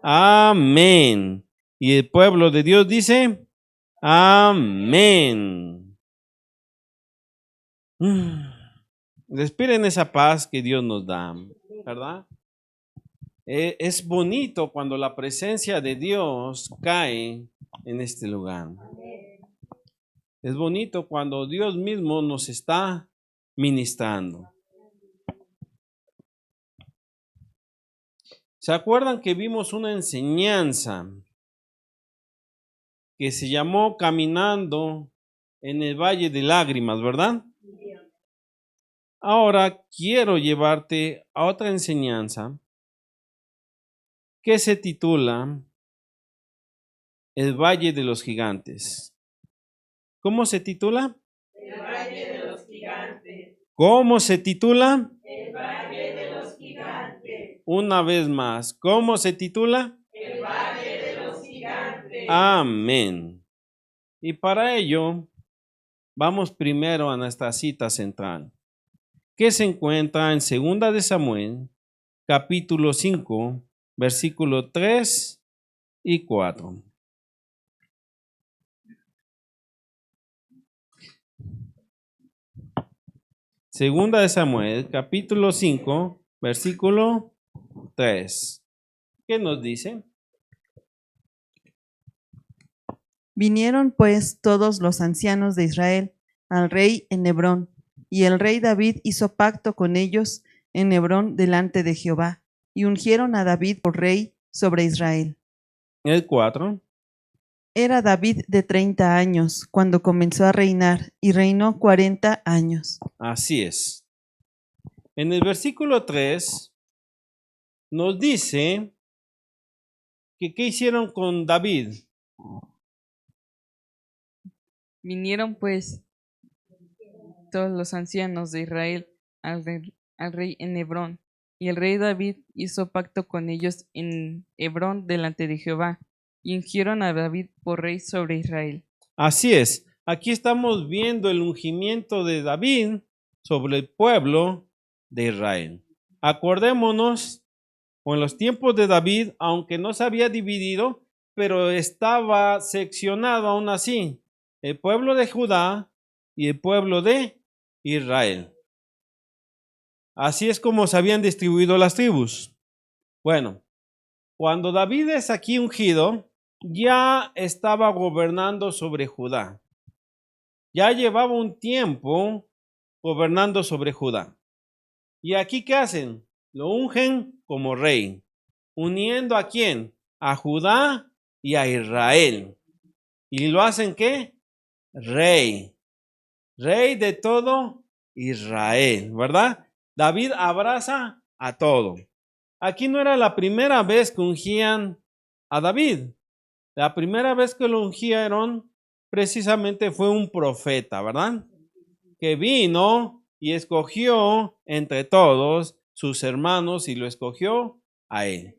Amén. Y el pueblo de Dios dice, amén. Respiren esa paz que Dios nos da, ¿verdad? Es bonito cuando la presencia de Dios cae en este lugar. Es bonito cuando Dios mismo nos está ministrando. ¿Se acuerdan que vimos una enseñanza que se llamó Caminando en el Valle de Lágrimas, verdad? Ahora quiero llevarte a otra enseñanza que se titula El Valle de los Gigantes. ¿Cómo se titula? El Valle de los Gigantes. ¿Cómo se titula? El Valle de los Gigantes. Una vez más, ¿cómo se titula? El Valle de los Gigantes. Amén. Y para ello, vamos primero a nuestra cita central, que se encuentra en 2 de Samuel, capítulo 5, versículo 3 y 4. Segunda de Samuel, capítulo 5, versículo 3. ¿Qué nos dice? Vinieron pues todos los ancianos de Israel al rey en Hebrón, y el rey David hizo pacto con ellos en Hebrón delante de Jehová, y ungieron a David por rey sobre Israel. El 4. Era David de 30 años cuando comenzó a reinar, y reinó 40 años. Así es. En el versículo 3 nos dice que ¿qué hicieron con David? Vinieron pues todos los ancianos de Israel al rey en Hebrón, y el rey David hizo pacto con ellos en Hebrón delante de Jehová, y ungieron a David por rey sobre Israel. Así es. Aquí estamos viendo el ungimiento de David sobre el pueblo de Israel. Acordémonos, en los tiempos de David, aunque no se había dividido, pero estaba seccionado aún así, el pueblo de Judá y el pueblo de Israel. Así es como se habían distribuido las tribus. Bueno, cuando David es aquí ungido, ya estaba gobernando sobre Judá. Ya llevaba un tiempo gobernando sobre Judá. ¿Y aquí qué hacen? Lo ungen como rey, uniendo ¿a quién? A Judá y a Israel. ¿Y lo hacen qué? Rey. Rey de todo Israel, ¿verdad? David abraza a todo. Aquí no era la primera vez que ungían a David. La primera vez que lo ungieron precisamente fue un profeta, ¿verdad? Que vino y escogió entre todos sus hermanos y lo escogió a él.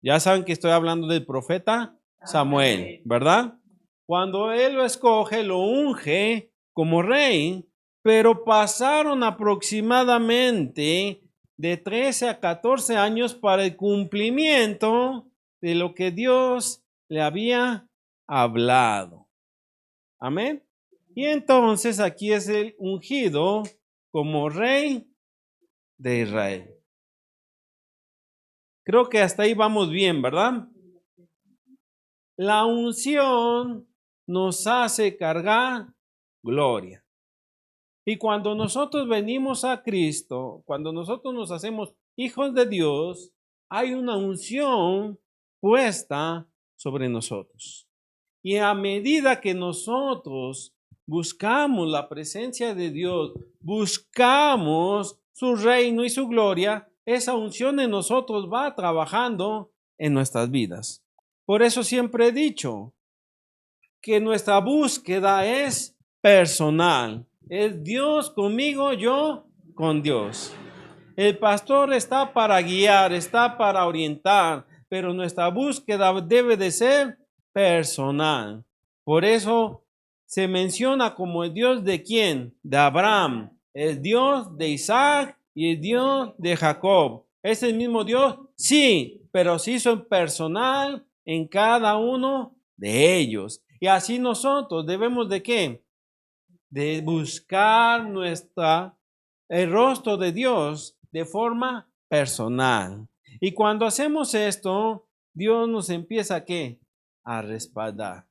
Ya saben que estoy hablando del profeta Samuel, ¿verdad? Cuando él lo escoge, lo unge como rey, pero pasaron aproximadamente de 13 a 14 años para el cumplimiento de lo que Dios le había hablado. Amén. Y entonces aquí es el ungido como rey de Israel. Creo que hasta ahí vamos bien, ¿verdad? La unción nos hace cargar gloria. Y cuando nosotros venimos a Cristo, cuando nosotros nos hacemos hijos de Dios, hay una unción puesta sobre nosotros. Y a medida que nosotros buscamos la presencia de Dios, buscamos su reino y su gloria, esa unción en nosotros va trabajando en nuestras vidas. Por eso siempre he dicho que nuestra búsqueda es personal. Es Dios conmigo, yo con Dios. El pastor está para guiar, está para orientar, pero nuestra búsqueda debe de ser personal. Por eso se menciona como el Dios de quién? De Abraham, el Dios de Isaac y el Dios de Jacob. ¿Es el mismo Dios? Sí, pero se hizo en personal en cada uno de ellos. Y así nosotros debemos de ¿qué? De buscar el rostro de Dios de forma personal. Y cuando hacemos esto, Dios nos empieza ¿a qué? A respaldar.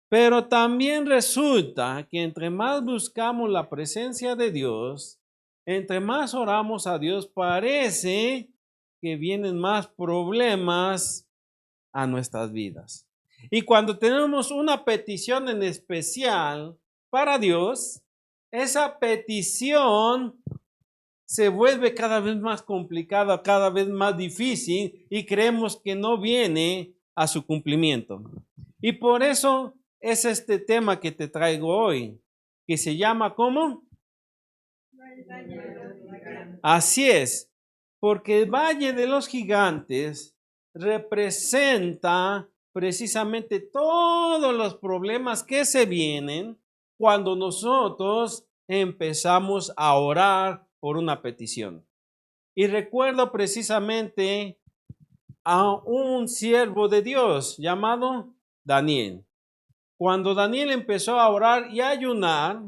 Pero también resulta que entre más buscamos la presencia de Dios, entre más oramos a Dios, parece que vienen más problemas a nuestras vidas. Y cuando tenemos una petición en especial para Dios, esa petición se vuelve cada vez más complicada, cada vez más difícil y creemos que no viene a su cumplimiento. Y por eso es este tema que te traigo hoy, que se llama ¿cómo? Así es, porque el Valle de los Gigantes representa precisamente todos los problemas que se vienen cuando nosotros empezamos a orar por una petición. Y recuerdo precisamente a un siervo de Dios llamado Daniel. Cuando Daniel empezó a orar y a ayunar,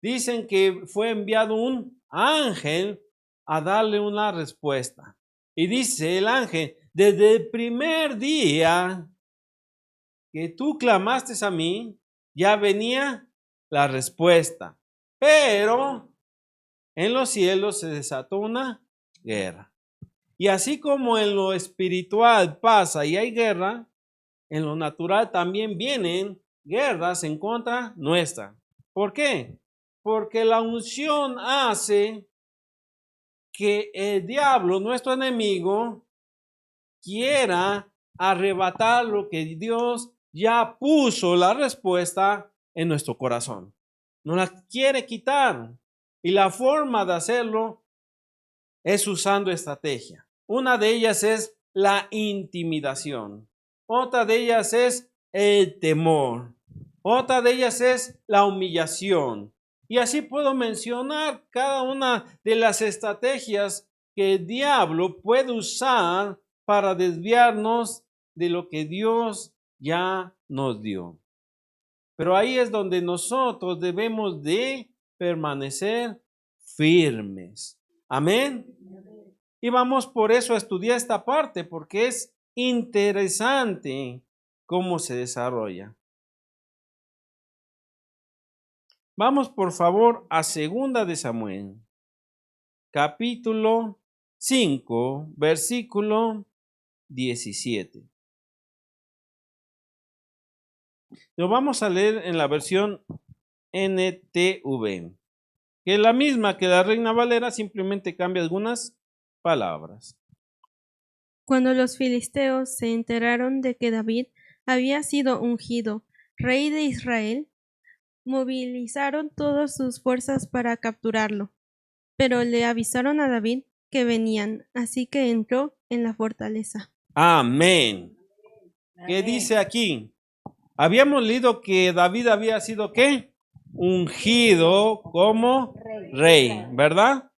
dicen que fue enviado un ángel a darle una respuesta. Y dice el ángel, desde el primer día que tú clamaste a mí, ya venía la respuesta. Pero en los cielos se desató una guerra. Y así como en lo espiritual pasa y hay guerra, en lo natural también vienen guerras en contra nuestra. ¿Por qué? Porque la unción hace que el diablo, nuestro enemigo, quiera arrebatar lo que Dios ya puso la respuesta en nuestro corazón. Nos la quiere quitar. Y la forma de hacerlo es usando estrategia. Una de ellas es la intimidación. Otra de ellas es el temor. Otra de ellas es la humillación. Y así puedo mencionar cada una de las estrategias que el diablo puede usar para desviarnos de lo que Dios ya nos dio. Pero ahí es donde nosotros debemos de permanecer firmes. Amén. Y vamos por eso a estudiar esta parte, porque es interesante cómo se desarrolla. Vamos por favor a 2 de Samuel, capítulo 5, versículo 17. Lo vamos a leer en la versión NTV, que es la misma que la Reina Valera, simplemente cambia algunas palabras. Cuando los filisteos se enteraron de que David había sido ungido rey de Israel, movilizaron todas sus fuerzas para capturarlo, pero le avisaron a David que venían, así que entró en la fortaleza. Amén. ¿Qué dice aquí? Habíamos leído que David había sido ¿qué? Ungido como rey, ¿verdad?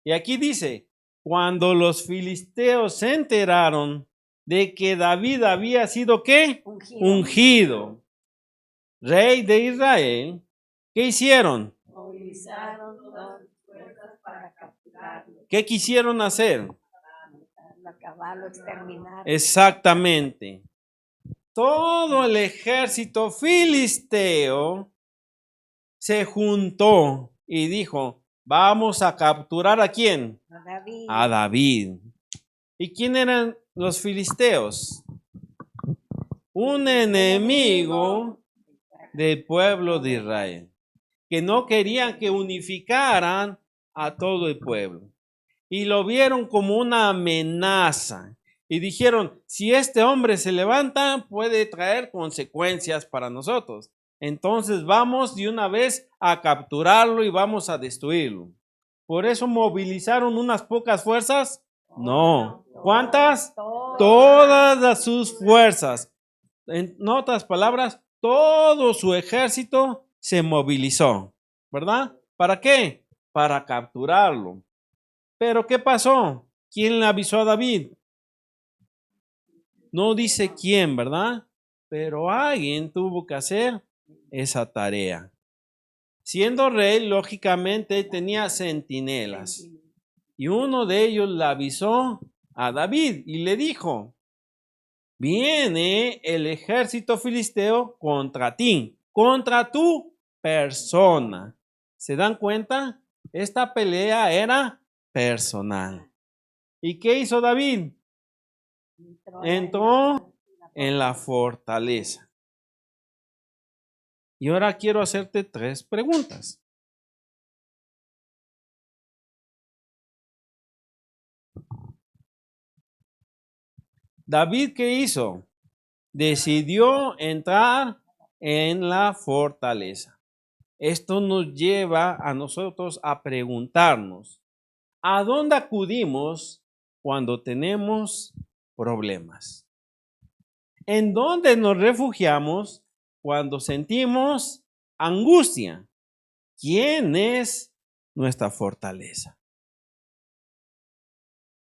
Y aquí dice, cuando los filisteos se enteraron de que David había sido ¿qué? Ungido rey de Israel, ¿qué hicieron? Movilizaron todas sus fuerzas para capturarlo, ¿Qué quisieron hacer? acabarlo, exterminarlo. Exactamente. Todo el ejército filisteo se juntó y dijo, vamos a capturar ¿a quién? A David. A David. ¿Y quién eran los filisteos? Un enemigo del pueblo de Israel, que no querían que unificaran a todo el pueblo. Y lo vieron como una amenaza. Y dijeron, si este hombre se levanta, puede traer consecuencias para nosotros. Entonces vamos de una vez a capturarlo y vamos a destruirlo. Por eso movilizaron unas pocas fuerzas. No. ¿Cuántas? Todas sus fuerzas. En otras palabras, todo su ejército se movilizó. ¿Verdad? ¿Para qué? Para capturarlo. Pero ¿qué pasó? ¿Quién le avisó a David? No dice quién, ¿verdad? Pero alguien tuvo que hacer esa tarea. Siendo rey, lógicamente tenía centinelas. Y uno de ellos le avisó a David y le dijo, viene el ejército filisteo contra ti, contra tu persona. ¿Se dan cuenta? Esta pelea era personal. ¿Y qué hizo David? Entró en la fortaleza. Y ahora quiero hacerte 3 preguntas. David, ¿qué hizo? Decidió entrar en la fortaleza. Esto nos lleva a nosotros a preguntarnos, ¿a dónde acudimos cuando tenemos problemas? ¿En dónde nos refugiamos cuando sentimos angustia? ¿Quién es nuestra fortaleza?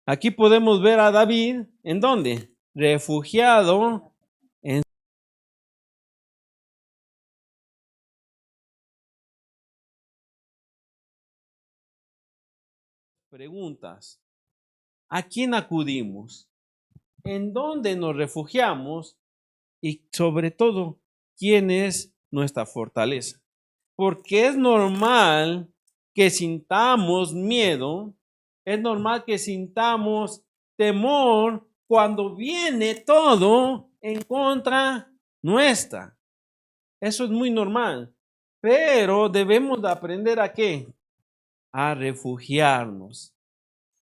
Aquí podemos ver a David, ¿en dónde? Refugiado en preguntas. ¿A quién acudimos? ¿En dónde nos refugiamos? Y sobre todo, ¿quién es nuestra fortaleza? Porque es normal que sintamos miedo, es normal que sintamos temor cuando viene todo en contra nuestra. Eso es muy normal. Pero debemos de aprender a qué? A refugiarnos.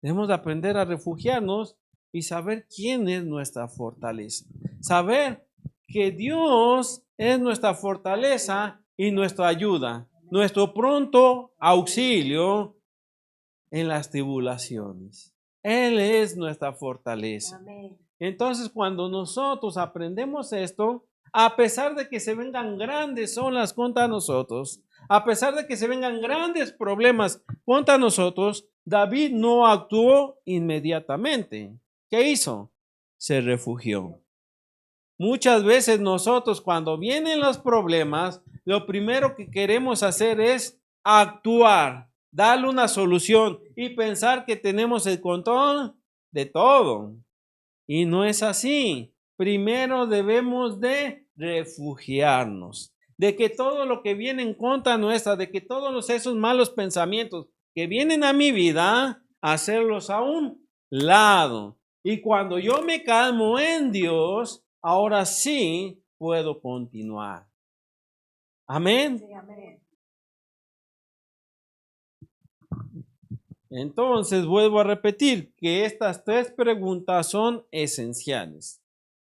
Debemos de aprender a refugiarnos y saber quién es nuestra fortaleza. Saber que Dios es nuestra fortaleza y nuestra ayuda, nuestro pronto auxilio en las tribulaciones. Él es nuestra fortaleza. Entonces, cuando nosotros aprendemos esto, a pesar de que se vengan grandes olas contra nosotros, a pesar de que se vengan grandes problemas contra nosotros, David no actuó inmediatamente. ¿Qué hizo? Se refugió. Muchas veces nosotros cuando vienen los problemas, lo primero que queremos hacer es actuar, darle una solución y pensar que tenemos el control de todo. Y no es así. Primero debemos de refugiarnos, de que todo lo que viene en contra nuestra, de que todos esos malos pensamientos que vienen a mi vida, hacerlos a un lado. Y cuando yo me calmo en Dios, ahora sí puedo continuar. Amén. Sí, amén. Entonces vuelvo a repetir que estas 3 preguntas son esenciales.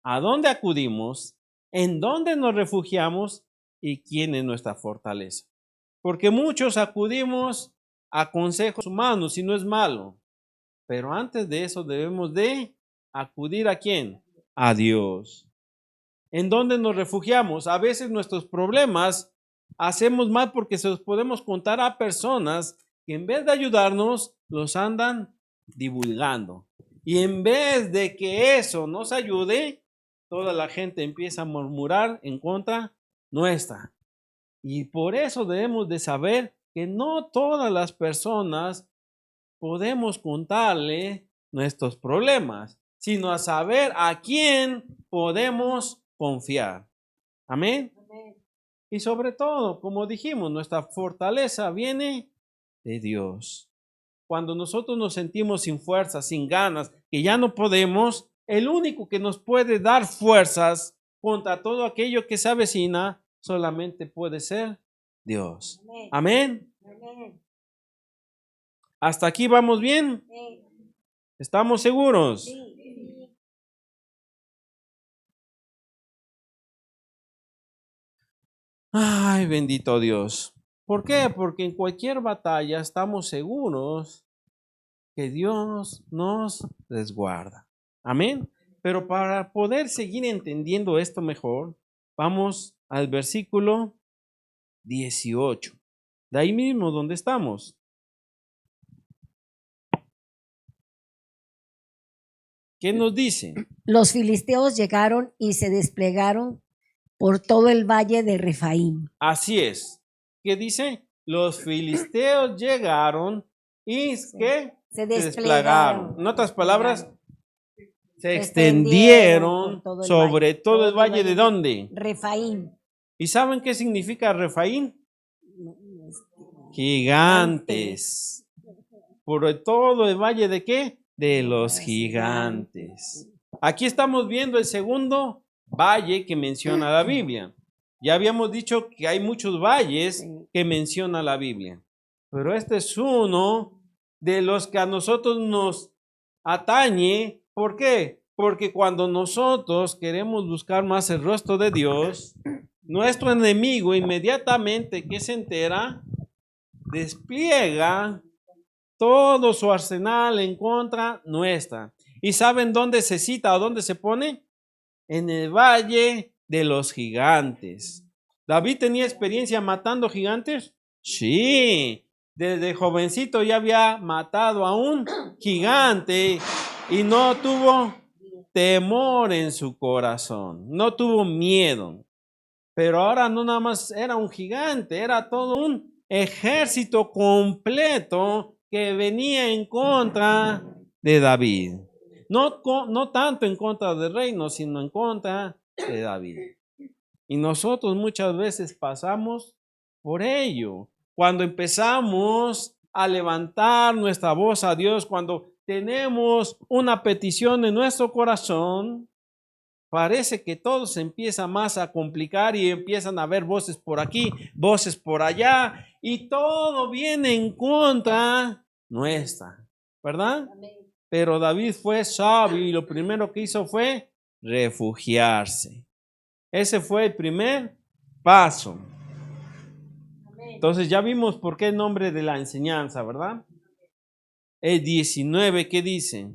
¿A dónde acudimos? ¿En dónde nos refugiamos? ¿Y quién es nuestra fortaleza? Porque muchos acudimos a consejos humanos y no es malo. Pero antes de eso debemos de acudir ¿a quién? A Dios. ¿En dónde nos refugiamos? A veces nuestros problemas hacemos mal porque se los podemos contar a personas que en vez de ayudarnos, los andan divulgando. Y en vez de que eso nos ayude, toda la gente empieza a murmurar en contra nuestra. Y por eso debemos de saber que no todas las personas podemos contarle nuestros problemas, sino a saber a quién podemos confiar. Amén. Amén. Y sobre todo, como dijimos, nuestra fortaleza viene de Dios. Cuando nosotros nos sentimos sin fuerzas, sin ganas, que ya no podemos, el único que nos puede dar fuerzas contra todo aquello que se avecina solamente puede ser Dios. Amén. Amén. Amén. ¿Hasta aquí vamos bien? Sí. ¿Estamos seguros? Sí. Ay, bendito Dios. ¿Por qué? Porque en cualquier batalla estamos seguros que Dios nos resguarda. Amén. Pero para poder seguir entendiendo esto mejor, vamos al versículo 18. De ahí mismo donde estamos. ¿Qué nos dice? Los filisteos llegaron y se desplegaron por todo el valle de Refaim. Así es. ¿Qué dice? Los filisteos llegaron y ¿qué? Se Desplegaron. En otras palabras, se extendieron extendieron por todo el sobre valle. todo el valle de ¿dónde? Refaim. ¿Y saben qué significa Refaín? Gigantes. Por todo el valle de ¿qué? De los gigantes. Aquí estamos viendo el segundo valle que menciona la Biblia. Ya habíamos dicho que hay muchos valles que menciona la Biblia, pero este es uno de los que a nosotros nos atañe. ¿Por qué? Porque cuando nosotros queremos buscar más el rostro de Dios, nuestro enemigo inmediatamente que se entera, despliega todo su arsenal en contra nuestra. ¿Y saben dónde se cita o dónde se pone? En el valle de los gigantes. ¿David tenía experiencia matando gigantes? Sí, desde jovencito ya había matado a un gigante y no tuvo temor en su corazón, no tuvo miedo. Pero ahora no nada más era un gigante, era todo un ejército completo que venía en contra de David. No tanto en contra del reino, sino en contra de David. Y nosotros muchas veces pasamos por ello. Cuando empezamos a levantar nuestra voz a Dios, cuando tenemos una petición en nuestro corazón, parece que todo se empieza más a complicar y empiezan a haber voces por aquí, voces por allá, y todo viene en contra nuestra, ¿verdad? Pero David fue sabio y lo primero que hizo fue refugiarse. Ese fue el primer paso. Entonces ya vimos por qué el nombre de la enseñanza, ¿verdad? El 19, ¿qué dice?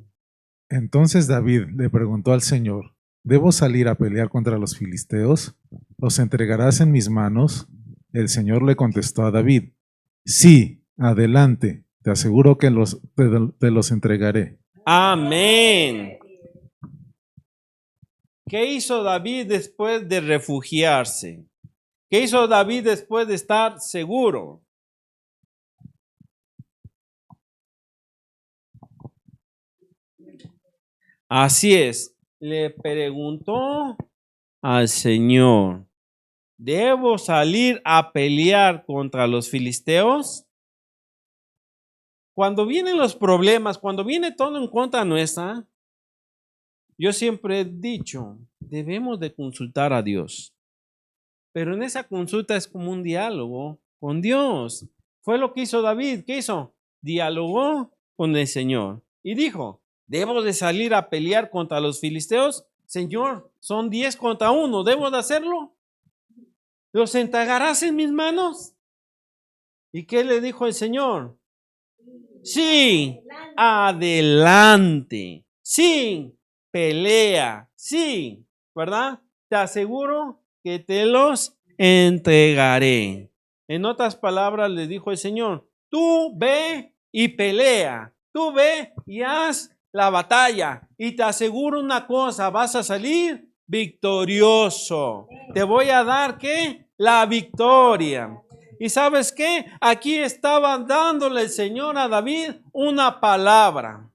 Entonces David le preguntó al Señor: ¿debo salir a pelear contra los filisteos? ¿Los entregarás en mis manos? El Señor le contestó a David: sí, adelante, te aseguro que te los entregaré. Amén. ¿Qué hizo David después de refugiarse? ¿Qué hizo David después de estar seguro? Así es, le preguntó al Señor: ¿debo salir a pelear contra los filisteos? Cuando vienen los problemas, cuando viene todo en contra nuestra, yo siempre he dicho, debemos de consultar a Dios. Pero en esa consulta es como un diálogo con Dios. Fue lo que hizo David. ¿Qué hizo? Dialogó con el Señor y dijo: ¿debo de salir a pelear contra los filisteos? Señor, son 10 contra 1, ¿debo de hacerlo? ¿Los entregarás en mis manos? ¿Y qué le dijo el Señor? Sí, adelante. Sí, pelea. Sí, ¿verdad? Te aseguro que te los entregaré. En otras palabras le dijo el Señor: tú ve y pelea. Tú ve y haz la batalla. Y te aseguro una cosa, vas a salir victorioso. Te voy a dar, ¿qué? La victoria. ¿Y sabes qué? Aquí estaba dándole el Señor a David una palabra.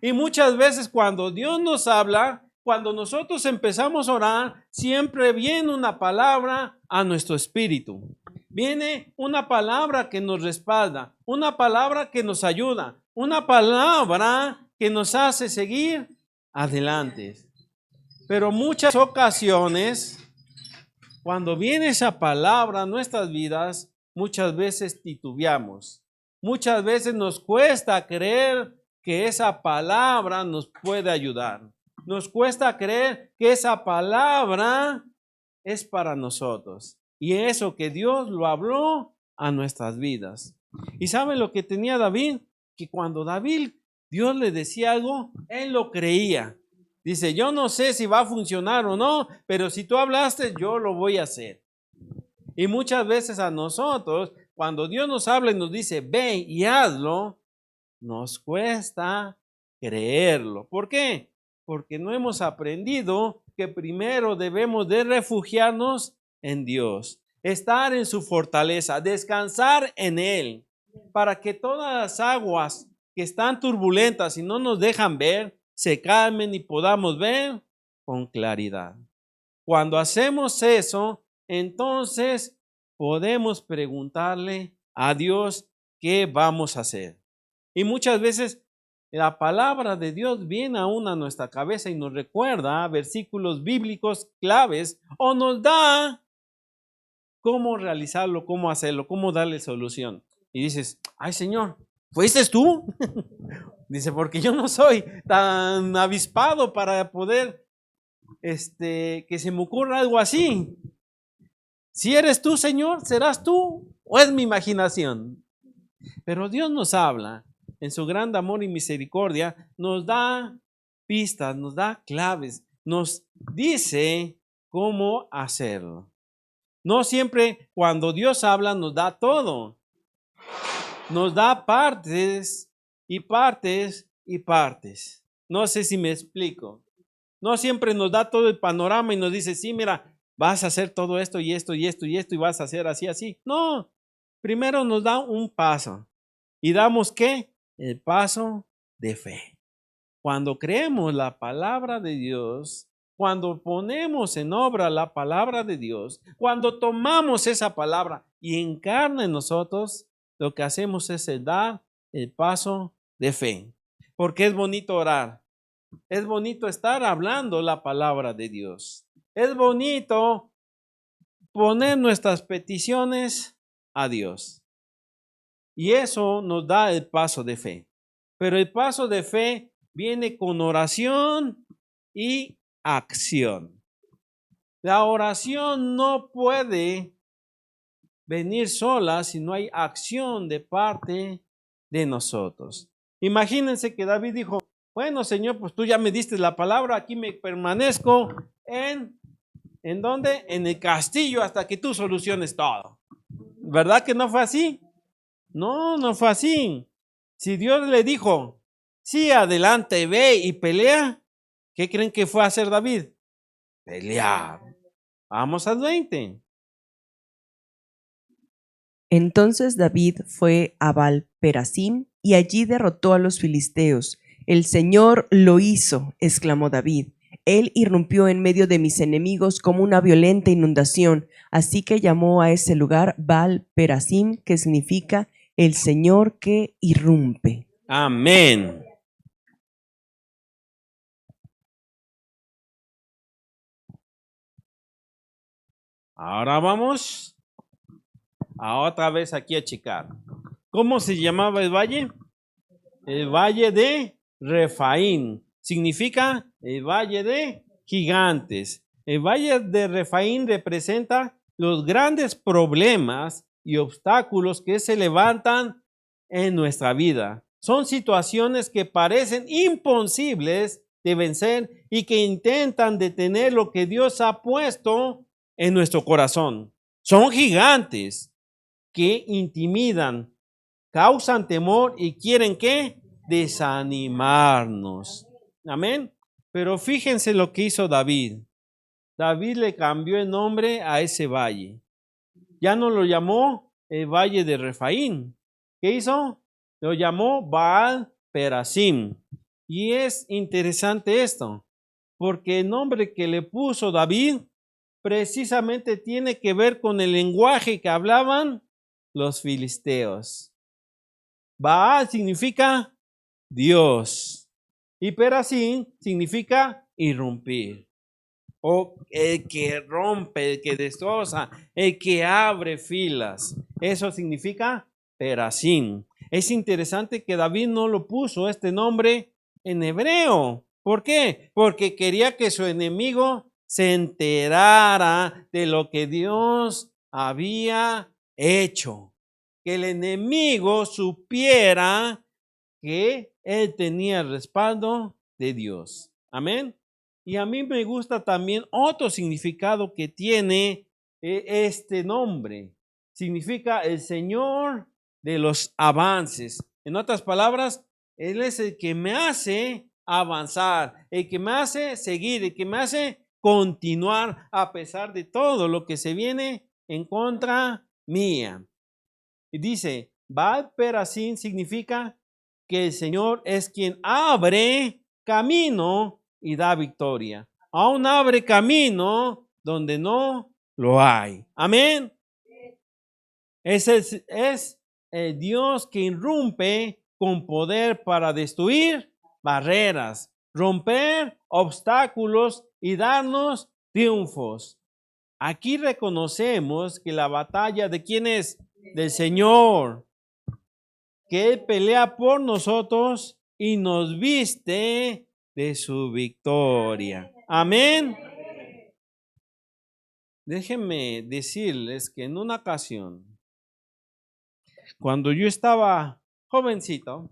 Y muchas veces cuando Dios nos habla, cuando nosotros empezamos a orar, siempre viene una palabra a nuestro espíritu. Viene una palabra que nos respalda, una palabra que nos ayuda, una palabra que nos hace seguir adelante. Pero muchas ocasiones, cuando viene esa palabra a nuestras vidas, muchas veces titubeamos. Muchas veces nos cuesta creer que esa palabra nos puede ayudar. Nos cuesta creer que esa palabra es para nosotros. Y eso que Dios lo habló a nuestras vidas. ¿Y saben lo que tenía David? Que cuando Dios le decía algo, él lo creía. Dice: yo no sé si va a funcionar o no, pero si tú hablaste, yo lo voy a hacer. Y muchas veces a nosotros, cuando Dios nos habla y nos dice: ven y hazlo, nos cuesta creerlo. ¿Por qué? porque no hemos aprendido que primero debemos de refugiarnos en Dios, estar en su fortaleza, descansar en Él, para que todas las aguas que están turbulentas y no nos dejan ver, se calmen y podamos ver con claridad. Cuando hacemos eso, entonces podemos preguntarle a Dios qué vamos a hacer. Y muchas veces la palabra de Dios viene aún a nuestra cabeza y nos recuerda versículos bíblicos claves o nos da cómo realizarlo, cómo hacerlo, cómo darle solución. Y dices, ay Señor, ¿fuiste tú? Dice, porque yo no soy tan avispado para poder que se me ocurra algo así. Si eres tú, Señor, ¿serás tú o es mi imaginación? Pero Dios nos habla en su gran amor y misericordia, nos da pistas, nos da claves, nos dice cómo hacerlo. No siempre cuando Dios habla nos da todo. Nos da partes y partes y partes. No sé si me explico. No siempre nos da todo el panorama y nos dice, sí, mira, vas a hacer todo esto y esto y esto y esto y vas a hacer así, así. No, primero nos da un paso. ¿Y damos qué? El paso de fe. Cuando creemos la palabra de Dios, cuando ponemos en obra la palabra de Dios, cuando tomamos esa palabra y encarna en nosotros, lo que hacemos es dar el paso de fe. Porque es bonito orar. Es bonito estar hablando la palabra de Dios. Es bonito poner nuestras peticiones a Dios. Y eso nos da el paso de fe. Pero el paso de fe viene con oración y acción. La oración no puede venir sola si no hay acción de parte de nosotros. Imagínense que David dijo, bueno, Señor, pues tú ya me diste la palabra, aquí me permanezco ¿en dónde? En el castillo hasta que tú soluciones todo. ¿Verdad que no fue así? No, no fue así. Si Dios le dijo, sí, adelante, ve y pelea, ¿qué creen que fue a hacer David? Pelear. Vamos al 20. Entonces David fue a Baal-Perasim y allí derrotó a los filisteos. El Señor lo hizo, exclamó David. Él irrumpió en medio de mis enemigos como una violenta inundación. Así que llamó a ese lugar Baal-Perasim, que significa el Señor que irrumpe. Amén. Ahora vamos otra vez aquí a checar. ¿Cómo se llamaba el valle? El valle de Refaín. Significa el valle de gigantes. El valle de Refaín representa los grandes problemas y obstáculos que se levantan en nuestra vida. Son situaciones que parecen imposibles de vencer y que intentan detener lo que Dios ha puesto en nuestro corazón. Son gigantes que intimidan, causan temor y quieren ¿qué? Desanimarnos. Amén. Pero fíjense lo que hizo David. David le cambió el nombre a ese valle. Ya no lo llamó el valle de Refaín. ¿Qué hizo? Lo llamó Baal-Perasim. Y es interesante esto, porque el nombre que le puso David precisamente tiene que ver con el lenguaje que hablaban los filisteos. Baal significa Dios y Perasim significa irrumpir. O el que rompe, el que destroza, el que abre filas. Eso significa Perasim. Es interesante que David no lo puso este nombre en hebreo. ¿Por qué? Porque quería que su enemigo se enterara de lo que Dios había hecho. Que el enemigo supiera que él tenía el respaldo de Dios. Amén. Y a mí me gusta también otro significado que tiene este nombre. Significa el Señor de los avances. En otras palabras, Él es el que me hace avanzar, el que me hace seguir, el que me hace continuar a pesar de todo lo que se viene en contra mía. Y dice, Baal Perasim significa que el Señor es quien abre camino y da victoria. Aún abre camino donde no lo hay. Amén. Es el Dios que irrumpe con poder para destruir barreras, romper obstáculos y darnos triunfos. Aquí reconocemos que la batalla de quién es, del Señor, que Él pelea por nosotros y nos viste de su victoria. Amén. Déjenme decirles que en una ocasión, cuando yo estaba jovencito,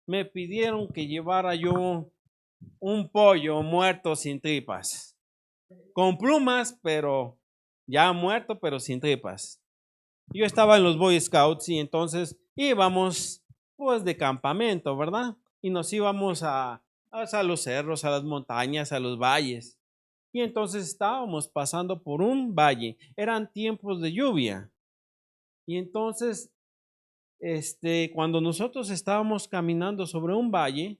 me pidieron que llevara yo un pollo muerto sin tripas, con plumas, pero ya muerto, pero sin tripas. Yo estaba en los Boy Scouts y entonces íbamos pues de campamento, ¿verdad? Y nos íbamos a los cerros, a las montañas, a los valles. Y entonces estábamos pasando por un valle. Eran tiempos de lluvia. Y entonces, cuando nosotros estábamos caminando sobre un valle,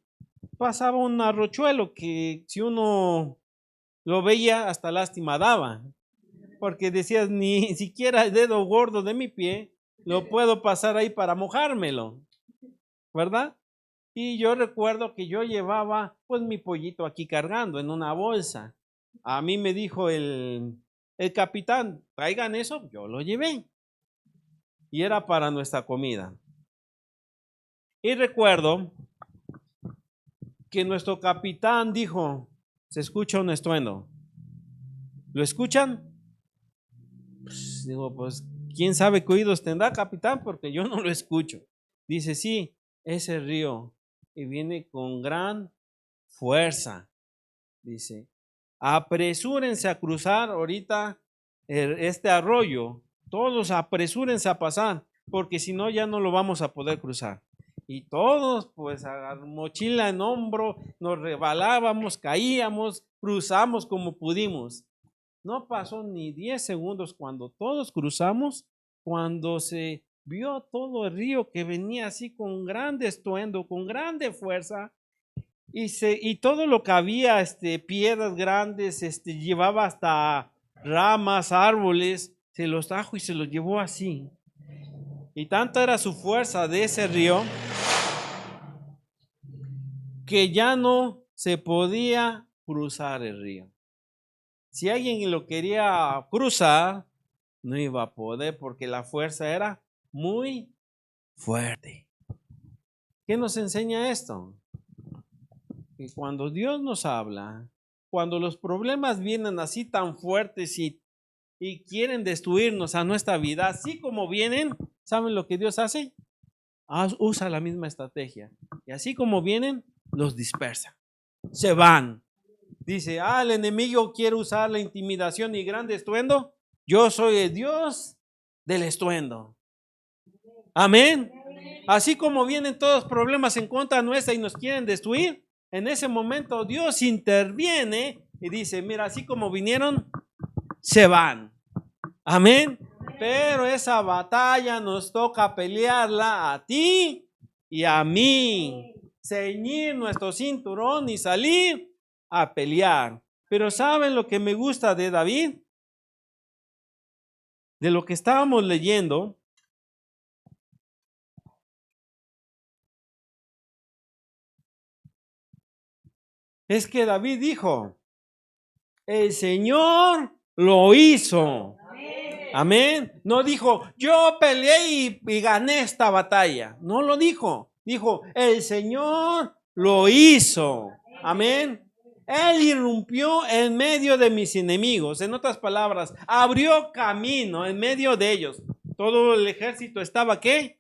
pasaba un arrochuelo que si uno lo veía hasta lástima daba. Porque decías, ni siquiera el dedo gordo de mi pie lo puedo pasar ahí para mojármelo, ¿verdad? Y yo recuerdo que yo llevaba pues mi pollito aquí cargando en una bolsa. A mí me dijo el capitán, traigan eso, yo lo llevé. Y era para nuestra comida. Y recuerdo que nuestro capitán dijo, se escucha un estruendo. ¿Lo escuchan? Pues, digo, pues, ¿quién sabe qué oídos tendrá, capitán? Porque yo no lo escucho. Dice, sí, ese río y viene con gran fuerza. Dice, apresúrense a cruzar ahorita este arroyo. Todos apresúrense a pasar, porque si no ya no lo vamos a poder cruzar. Y todos, pues, a mochila en hombro, nos rebalábamos, caíamos, cruzamos como pudimos. No pasó ni 10 segundos cuando todos cruzamos, cuando se vio todo el río que venía así con grande estruendo, con grande fuerza, y todo lo que había, piedras grandes, llevaba hasta ramas, árboles, se los trajo y se los llevó así. Y tanta era su fuerza de ese río que ya no se podía cruzar el río. Si alguien lo quería cruzar, no iba a poder porque la fuerza era muy fuerte. ¿Qué nos enseña esto? Que cuando Dios nos habla, cuando los problemas vienen así tan fuertes y quieren destruirnos a nuestra vida, así como vienen, ¿saben lo que Dios hace? Usa la misma estrategia. Y así como vienen, los dispersa. Se van. Dice, el enemigo quiere usar la intimidación y grande estruendo. Yo soy el Dios del estruendo. Amén. Así como vienen todos los problemas en contra nuestra y nos quieren destruir, en ese momento Dios interviene y dice, mira, así como vinieron, se van. Amén. Pero esa batalla nos toca pelearla a ti y a mí. Ceñir nuestro cinturón y salir a pelear. Pero ¿saben lo que me gusta de David? De lo que estábamos leyendo. Es que David dijo, el Señor lo hizo. Amén. No dijo, yo peleé y gané esta batalla. No lo dijo. Dijo, el Señor lo hizo. Amén. Él irrumpió en medio de mis enemigos. En otras palabras, abrió camino en medio de ellos. Todo el ejército estaba, ¿qué?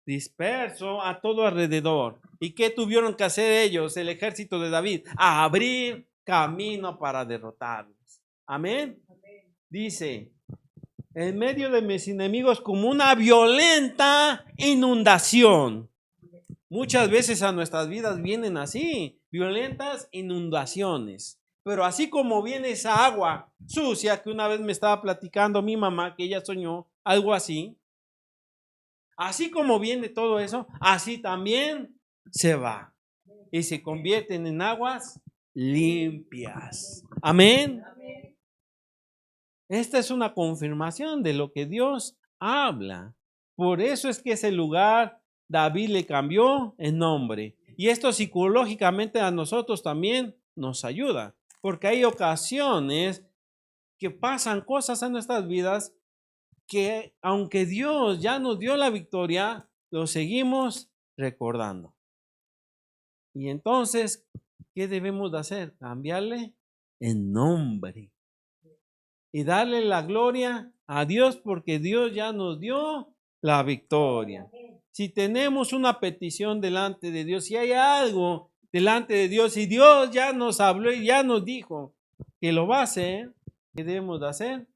Disperso a todo alrededor. ¿Y qué tuvieron que hacer ellos, el ejército de David? A abrir camino para derrotarlos. Amén. Dice, en medio de mis enemigos como una violenta inundación. Muchas veces a nuestras vidas vienen así, violentas inundaciones. Pero así como viene esa agua sucia que una vez me estaba platicando mi mamá, que ella soñó algo así, así como viene todo eso, así también se va y se convierten en aguas limpias. Amén. Esta es una confirmación de lo que Dios habla. Por eso es que ese lugar David le cambió el nombre. Y esto psicológicamente a nosotros también nos ayuda, porque hay ocasiones que pasan cosas en nuestras vidas que aunque Dios ya nos dio la victoria, lo seguimos recordando. Y entonces, ¿qué debemos de hacer? Cambiarle el nombre y darle la gloria a Dios porque Dios ya nos dio la victoria. Si tenemos una petición delante de Dios, si hay algo delante de Dios y Dios ya nos habló y ya nos dijo que lo va a hacer, ¿qué debemos de hacer?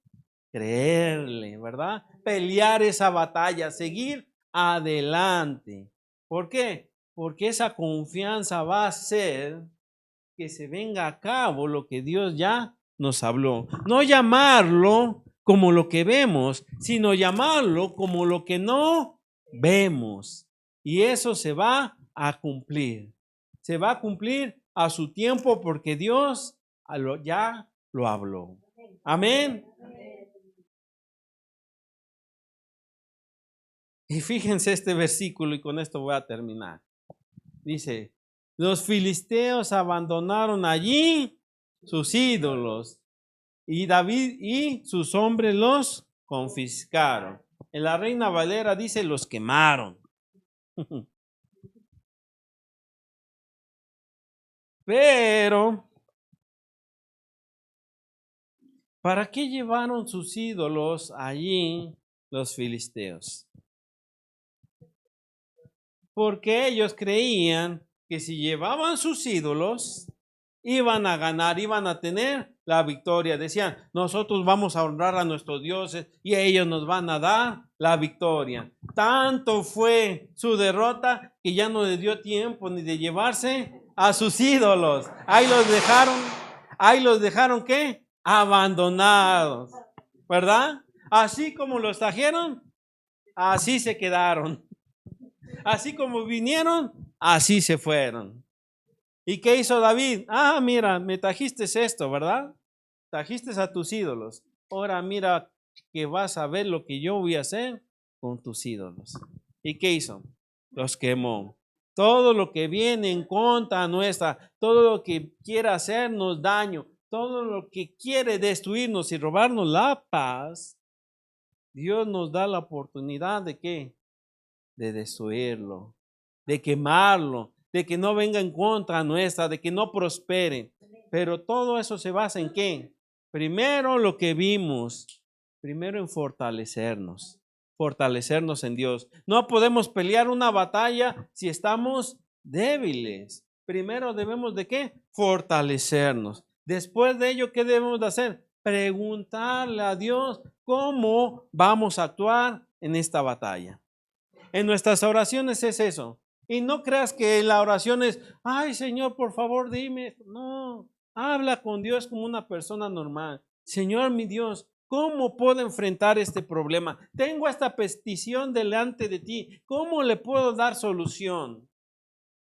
Creerle, ¿verdad? Pelear esa batalla, seguir adelante. ¿Por qué? Porque esa confianza va a hacer que se venga a cabo lo que Dios ya nos habló. No llamarlo como lo que vemos, sino llamarlo como lo que no vemos. Y eso se va a cumplir. Se va a cumplir a su tiempo porque Dios ya lo habló. Amén. Y fíjense este versículo y con esto voy a terminar. Dice, los filisteos abandonaron allí sus ídolos y David y sus hombres los confiscaron. En la Reina Valera dice, los quemaron. Pero, ¿para qué llevaron sus ídolos allí los filisteos? Porque ellos creían que si llevaban sus ídolos, iban a ganar, iban a tener la victoria. Decían, nosotros vamos a honrar a nuestros dioses y ellos nos van a dar la victoria. Tanto fue su derrota que ya no les dio tiempo ni de llevarse a sus ídolos. Ahí los dejaron ¿qué? Abandonados, ¿verdad? Así como los trajeron, así se quedaron. Así como vinieron, así se fueron. ¿Y qué hizo David? Ah, mira, me trajiste esto, ¿verdad? Trajiste a tus ídolos. Ahora mira que vas a ver lo que yo voy a hacer con tus ídolos. ¿Y qué hizo? Los quemó. Todo lo que viene en contra nuestra, todo lo que quiera hacernos daño, todo lo que quiere destruirnos y robarnos la paz, Dios nos da la oportunidad de ¿qué? De destruirlo, de quemarlo, de que no venga en contra nuestra, de que no prospere. Pero todo eso se basa en ¿qué? Primero lo que vimos, primero en fortalecernos en Dios. No podemos pelear una batalla si estamos débiles. Primero debemos de ¿qué? Fortalecernos. Después de ello, ¿qué debemos de hacer? Preguntarle a Dios cómo vamos a actuar en esta batalla. En nuestras oraciones es eso. Y no creas que la oración es, ay Señor, por favor, dime. No, habla con Dios como una persona normal. Señor, mi Dios, ¿cómo puedo enfrentar este problema? Tengo esta petición delante de ti. ¿Cómo le puedo dar solución?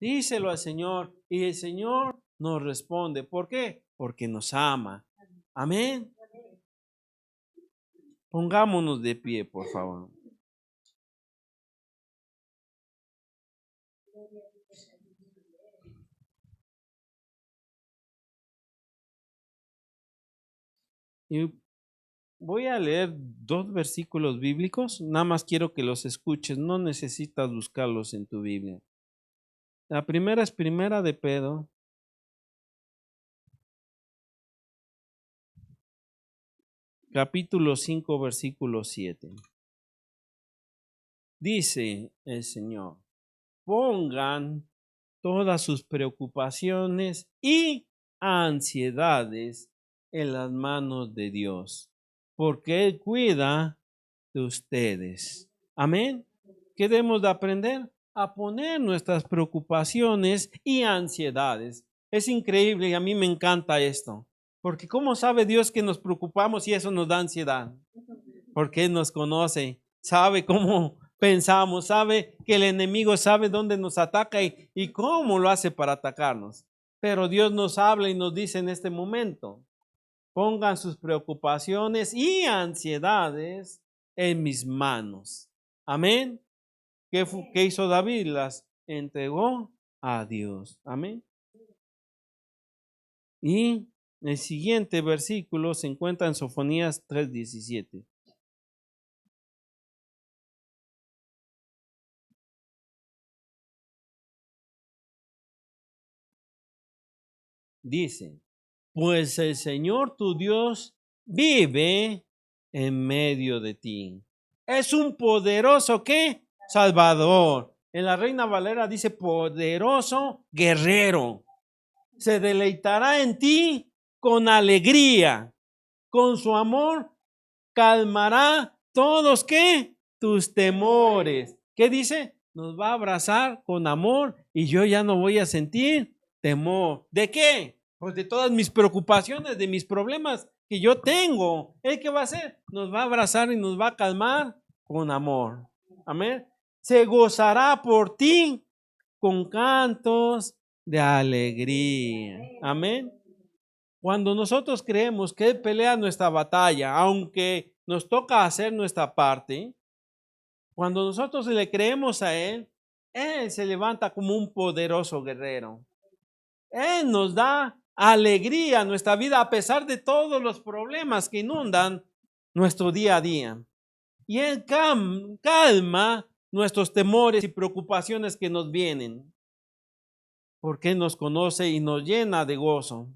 Díselo al Señor y el Señor nos responde. ¿Por qué? Porque nos ama. Amén. Pongámonos de pie, por favor. Y voy a leer 2 versículos bíblicos, nada más quiero que los escuches, no necesitas buscarlos en tu Biblia. La primera es Primera de Pedro, capítulo 5, versículo 7. Dice el Señor, pongan todas sus preocupaciones y ansiedades en las manos de Dios, porque Él cuida de ustedes. Amén. ¿Qué debemos de aprender? a poner nuestras preocupaciones y ansiedades. Es increíble y a mí me encanta esto. Porque ¿cómo sabe Dios que nos preocupamos y eso nos da ansiedad? Porque Él nos conoce, sabe cómo pensamos, sabe que el enemigo sabe dónde nos ataca y cómo lo hace para atacarnos. Pero Dios nos habla y nos dice en este momento, pongan sus preocupaciones y ansiedades en mis manos. Amén. ¿Qué hizo David? Las entregó a Dios. Amén. Y el siguiente versículo se encuentra en Sofonías 3:17. Dice, pues el Señor tu Dios vive en medio de ti. Es un poderoso, ¿qué? Salvador. En la Reina Valera dice poderoso guerrero. Se deleitará en ti con alegría. Con su amor calmará todos, ¿qué? Tus temores. ¿Qué dice? Nos va a abrazar con amor y yo ya no voy a sentir temor. ¿De qué? Pues de todas mis preocupaciones, de mis problemas que yo tengo. ¿Él qué va a hacer? Nos va a abrazar y nos va a calmar con amor. Amén. Se gozará por ti con cantos de alegría. Amén. Cuando nosotros creemos que Él pelea nuestra batalla, aunque nos toca hacer nuestra parte, cuando nosotros le creemos a Él, Él se levanta como un poderoso guerrero. Él nos da alegría a nuestra vida a pesar de todos los problemas que inundan nuestro día a día. Y Él calma nuestros temores y preocupaciones que nos vienen. Porque Él nos conoce y nos llena de gozo.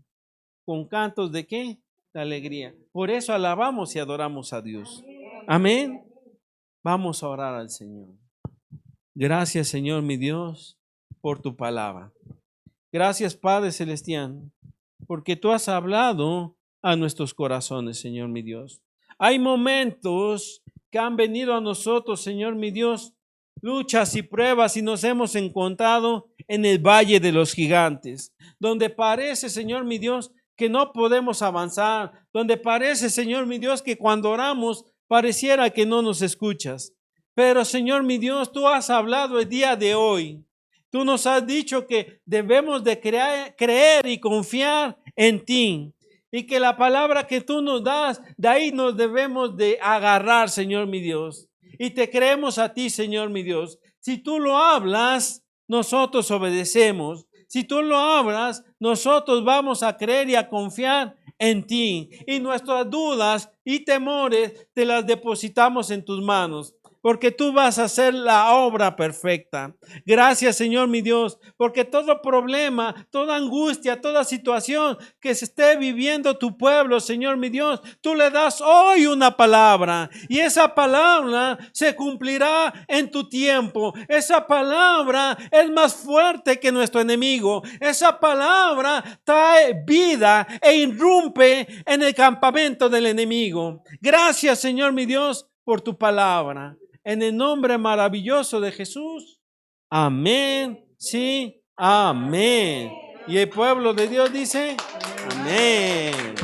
¿Con cantos de qué? De alegría. Por eso alabamos y adoramos a Dios. Amén. Vamos a orar al Señor. Gracias, Señor, mi Dios, por tu palabra. Gracias, Padre Celestial, porque tú has hablado a nuestros corazones, Señor, mi Dios. Hay momentos que han venido a nosotros, Señor, mi Dios, luchas y pruebas y nos hemos encontrado en el valle de los gigantes, donde parece, Señor, mi Dios, que no podemos avanzar, donde parece, Señor, mi Dios, que cuando oramos pareciera que no nos escuchas. Pero, Señor, mi Dios, tú has hablado el día de hoy. Tú nos has dicho que debemos de creer y confiar en ti. Y que la palabra que tú nos das, de ahí nos debemos de agarrar, Señor mi Dios. Y te creemos a ti, Señor mi Dios. Si tú lo hablas, nosotros obedecemos. Si tú lo hablas, nosotros vamos a creer y a confiar en ti. Y nuestras dudas y temores te las depositamos en tus manos. Porque tú vas a hacer la obra perfecta. Gracias, Señor mi Dios, porque todo problema, toda angustia, toda situación que se esté viviendo tu pueblo, Señor mi Dios, tú le das hoy una palabra y esa palabra se cumplirá en tu tiempo. Esa palabra es más fuerte que nuestro enemigo. Esa palabra trae vida e irrumpe en el campamento del enemigo. Gracias, Señor mi Dios, por tu palabra. En el nombre maravilloso de Jesús. Amén. Sí, amén. Y el pueblo de Dios dice, amén.